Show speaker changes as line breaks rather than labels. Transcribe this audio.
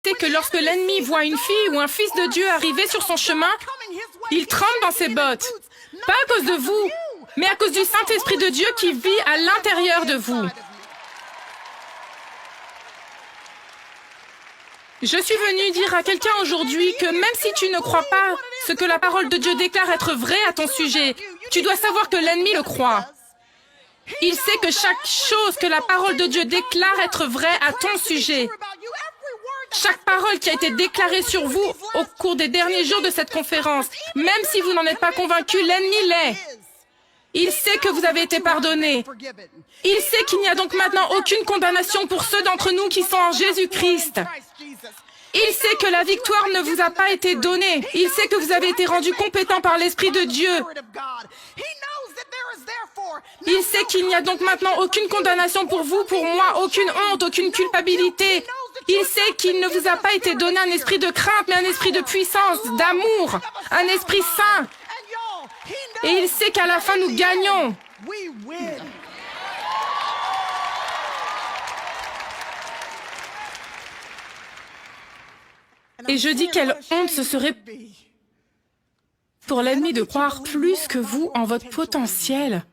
C'est que lorsque l'ennemi voit une fille ou un fils de Dieu arriver sur son chemin, il tremble dans ses bottes. Pas à cause de vous, mais à cause du Saint-Esprit de Dieu qui vit à l'intérieur de vous. Je suis venue dire à quelqu'un aujourd'hui que même si tu ne crois pas ce que la parole de Dieu déclare être vrai à ton sujet, tu dois savoir que l'ennemi le croit. Il sait que chaque chose que la parole de Dieu déclare être vraie à ton sujet, chaque parole qui a été déclarée sur vous au cours des derniers jours de cette conférence, même si vous n'en êtes pas convaincu, l'ennemi l'est. Il sait que vous avez été pardonné. Il sait qu'il n'y a donc maintenant aucune condamnation pour ceux d'entre nous qui sont en Jésus-Christ. Il sait que la victoire ne vous a pas été donnée. Il sait que vous avez été rendu compétent par l'Esprit de Dieu. Il sait qu'il n'y a donc maintenant aucune condamnation pour vous, pour moi, aucune honte, aucune culpabilité. Il sait qu'il ne vous a pas été donné un esprit de crainte, mais un esprit de puissance, d'amour, un esprit saint. Et il sait qu'à la fin, nous gagnons. Et je dis quelle honte ce serait pour l'ennemi de croire plus que vous en votre potentiel.